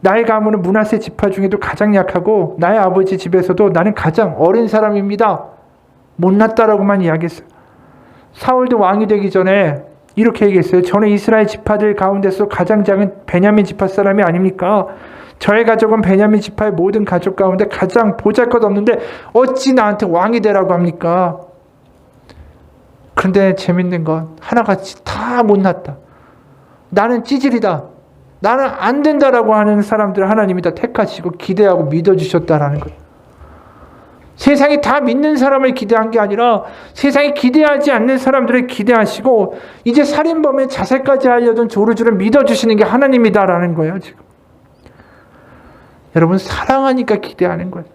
나의 가문은 므낫세 지파 중에도 가장 약하고 나의 아버지 집에서도 나는 가장 어린 사람입니다. 못났다라고만 이야기했어요. 사울도 왕이 되기 전에 이렇게 얘기했어요. 저는 이스라엘 지파들 가운데서 가장 작은 베냐민 지파 사람이 아닙니까? 저의 가족은 베냐민 지파의 모든 가족 가운데 가장 보잘것없는데 어찌 나한테 왕이 되라고 합니까? 그런데 재밌는 건 하나같이 다 못났다. 나는 찌질이다. 나는 안 된다라고 하는 사람들을 하나님이 다 택하시고 기대하고 믿어주셨다라는 거예요. 세상이 다 믿는 사람을 기대한 게 아니라 세상이 기대하지 않는 사람들을 기대하시고 이제 살인범의 자살까지 하려던 조르주를 믿어주시는 게 하나님이다라는 거예요. 지금 여러분 사랑하니까 기대하는 거예요.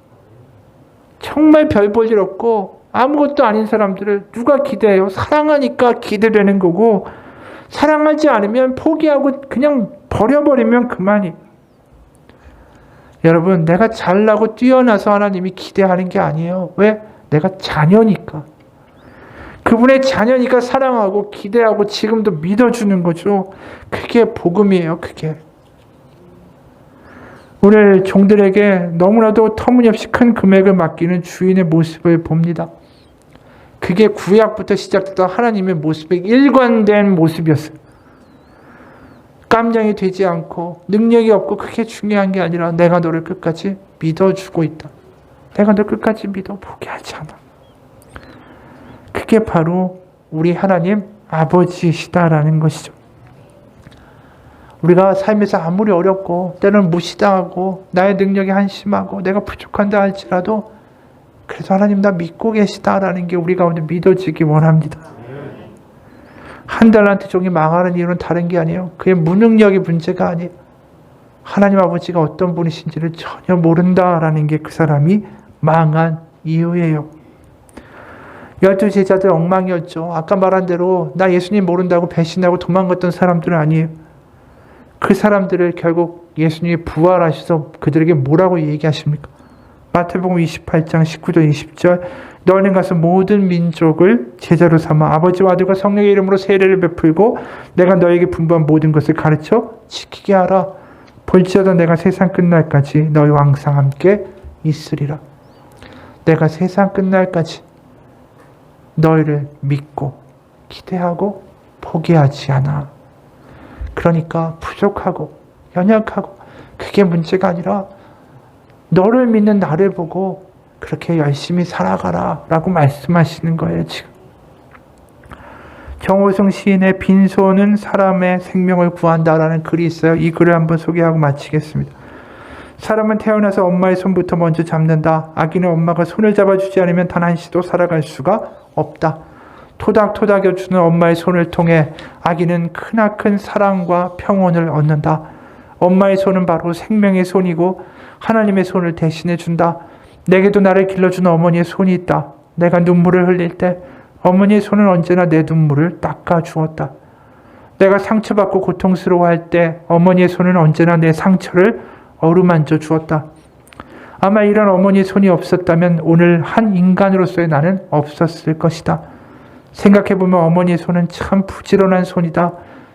정말 별 볼 일 없고 아무것도 아닌 사람들을 누가 기대해요? 사랑하니까 기대되는 거고 사랑하지 않으면 포기하고 그냥 버려버리면 그만이. 여러분 내가 잘나고 뛰어나서 하나님이 기대하는 게 아니에요. 왜? 내가 자녀니까. 그분의 자녀니까 사랑하고 기대하고 지금도 믿어주는 거죠. 그게 복음이에요. 그게. 오늘 종들에게 너무나도 터무니없이 큰 금액을 맡기는 주인의 모습을 봅니다. 그게 구약부터 시작됐던 하나님의 모습의 일관된 모습이었어요. 깜냥이 되지 않고 능력이 없고 그게 중요한 게 아니라 내가 너를 끝까지 믿어주고 있다. 내가 너 끝까지 믿어 포기하지 않아. 그게 바로 우리 하나님 아버지시다라는 것이죠. 우리가 삶에서 아무리 어렵고 때로는 무시당하고 나의 능력이 한심하고 내가 부족한다 할지라도 그래서 하나님 나 믿고 계시다라는 게 우리 가운데 믿어지기 원합니다. 한 달란트 종이 망하는 이유는 다른 게 아니에요. 그의 무능력이 문제가 아니에요. 하나님 아버지가 어떤 분이신지를 전혀 모른다라는 게 그 사람이 망한 이유예요. 12제자들 엉망이었죠. 아까 말한 대로 나 예수님 모른다고 배신하고 도망갔던 사람들은 아니에요. 그 사람들을 결국 예수님이 부활하셔서 그들에게 뭐라고 얘기하십니까? 마태복음 28장 19절 20절 너희는 가서 모든 민족을 제자로 삼아 아버지와 아들과 성령의 이름으로 세례를 베풀고 내가 너에게 분부한 모든 것을 가르쳐 지키게 하라. 볼지어다 내가 세상 끝날까지 너희와 항상 함께 있으리라. 내가 세상 끝날까지 너희를 믿고 기대하고 포기하지 않아. 그러니까 부족하고 연약하고 그게 문제가 아니라 너를 믿는 나를 보고 그렇게 열심히 살아가라 라고 말씀하시는 거예요. 지금 정호승 시인의 빈손은 사람의 생명을 구한다라는 글이 있어요. 이 글을 한번 소개하고 마치겠습니다. 사람은 태어나서 엄마의 손부터 먼저 잡는다. 아기는 엄마가 손을 잡아주지 않으면 단 한 시도 살아갈 수가 없다. 토닥토닥여 주는 엄마의 손을 통해 아기는 크나큰 사랑과 평온을 얻는다. 엄마의 손은 바로 생명의 손이고 하나님의 손을 대신해 준다. 내게도 나를 길러주는 어머니의 손이 있다. 내가 눈물을 흘릴 때 어머니의 손은 언제나 내 눈물을 닦아 주었다. 내가 상처받고 고통스러워할 때 어머니의 손은 언제나 내 상처를 어루만져 주었다. 아마 이런 어머니의 손이 없었다면 오늘 한 인간으로서의 나는 없었을 것이다. 생각해보면 어머니의 손은 참 부지런한 손이다.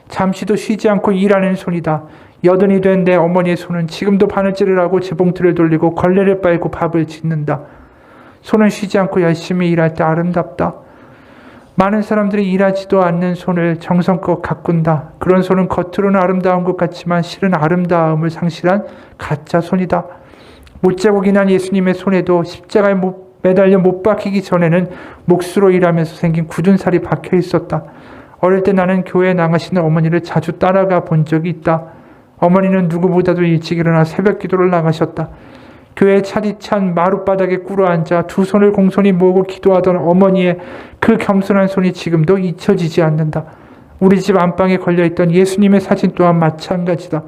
잠시도 쉬지 않고 일하는 손이다. 여든이 된 내 어머니의 손은 지금도 바느질을 하고 재봉틀을 돌리고 걸레를 빨고 밥을 짓는다. 손은 쉬지 않고 열심히 일할 때 아름답다. 많은 사람들이 일하지도 않는 손을 정성껏 가꾼다. 그런 손은 겉으로는 아름다운 것 같지만 실은 아름다움을 상실한 가짜 손이다. 못제국이 난 예수님의 손에도 십자가에 못 매달려 못 박히기 전에는 몫으로 일하면서 생긴 굳은 살이 박혀 있었다. 어릴 때 나는 교회에 나가시는 어머니를 자주 따라가 본 적이 있다. 어머니는 누구보다도 일찍 일어나 새벽 기도를 나가셨다. 교회 차디찬 마룻바닥에 꿇어앉아 두 손을 공손히 모으고 기도하던 어머니의 그 겸손한 손이 지금도 잊혀지지 않는다. 우리 집 안방에 걸려있던 예수님의 사진 또한 마찬가지다.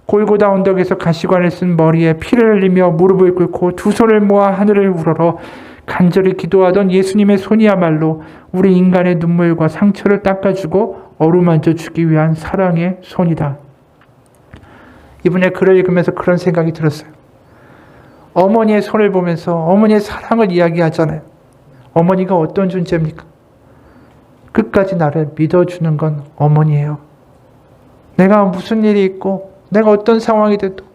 골고다 언덕에서 가시관을 쓴 머리에 피를 흘리며 무릎을 꿇고 두 손을 모아 하늘을 우러러 간절히 기도하던 예수님의 손이야말로 우리 인간의 눈물과 상처를 닦아주고 어루만져 주기 위한 사랑의 손이다. 이분의 글을 읽으면서 그런 생각이 들었어요. 어머니의 손을 보면서 어머니의 사랑을 이야기하잖아요. 어머니가 어떤 존재입니까? 끝까지 나를 믿어주는 건 어머니예요. 내가 무슨 일이 있고 내가 어떤 상황이 돼도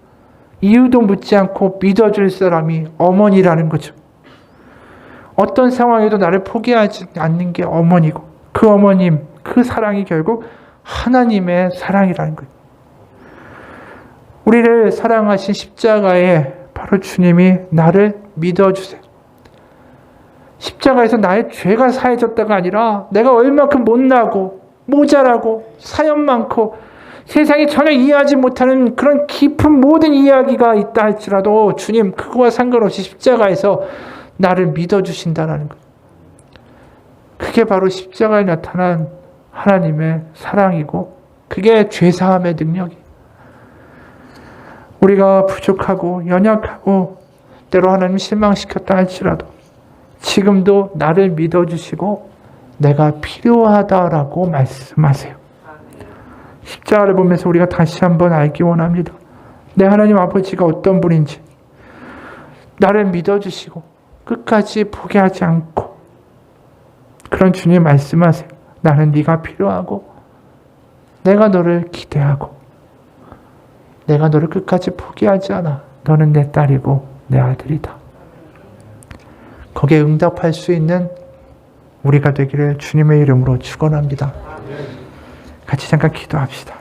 이유도 묻지 않고 믿어줄 사람이 어머니라는 거죠. 어떤 상황에도 나를 포기하지 않는 게 어머니고 그 어머님, 그 사랑이 결국 하나님의 사랑이라는 거예요. 우리를 사랑하신 십자가에 바로 주님이 나를 믿어주세요. 십자가에서 나의 죄가 사해졌다가 아니라 내가 얼마큼 못나고 모자라고 사연 많고 세상이 전혀 이해하지 못하는 그런 깊은 모든 이야기가 있다 할지라도 주님 그거와 상관없이 십자가에서 나를 믿어주신다는 것. 그게 바로 십자가에 나타난 하나님의 사랑이고 그게 죄사함의 능력이에요. 우리가 부족하고 연약하고 때로 하나님 실망시켰다 할지라도 지금도 나를 믿어주시고 내가 필요하다라고 말씀하세요. 십자가를 보면서 우리가 다시 한번 알기 원합니다. 내 하나님 아버지가 어떤 분인지 나를 믿어주시고 끝까지 포기하지 않고 그런 주님 말씀하세요. 나는 네가 필요하고 내가 너를 기대하고 내가 너를 끝까지 포기하지 않아. 너는 내 딸이고 내 아들이다. 거기에 응답할 수 있는 우리가 되기를 주님의 이름으로 축원합니다. 같이 잠깐 기도합시다.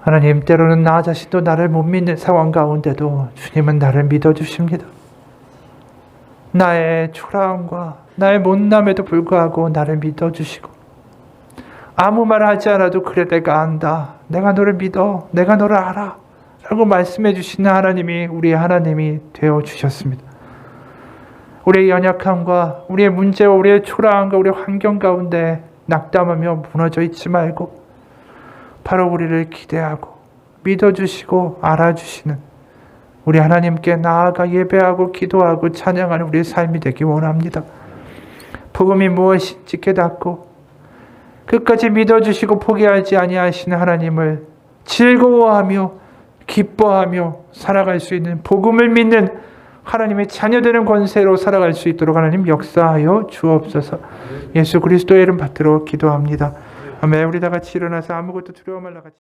하나님, 때로는 나 자신도 나를 못 믿는 상황 가운데도 주님은 나를 믿어주십니다. 나의 초라함과 나의 못남에도 불구하고 나를 믿어주시고 아무 말 하지 않아도 그래 내가 안다. 내가 너를 믿어. 내가 너를 알아. 라고 말씀해 주시는 하나님이 우리의 하나님이 되어주셨습니다. 우리의 연약함과 우리의 문제와 우리의 초라함과 우리의 환경 가운데 낙담하며 무너져 있지 말고 바로 우리를 기대하고 믿어주시고 알아주시는 우리 하나님께 나아가 예배하고 기도하고 찬양하는 우리의 삶이 되기 원합니다. 복음이 무엇인지 깨닫고 끝까지 믿어주시고 포기하지 아니하시는 하나님을 즐거워하며 기뻐하며 살아갈 수 있는 복음을 믿는 하나님의 자녀되는 권세로 살아갈 수 있도록 하나님 역사하여 주옵소서. 예수 그리스도의 이름 받들어 기도합니다. 아멘. 우리 다 같이 일어나서 아무것도 두려워 말라 같이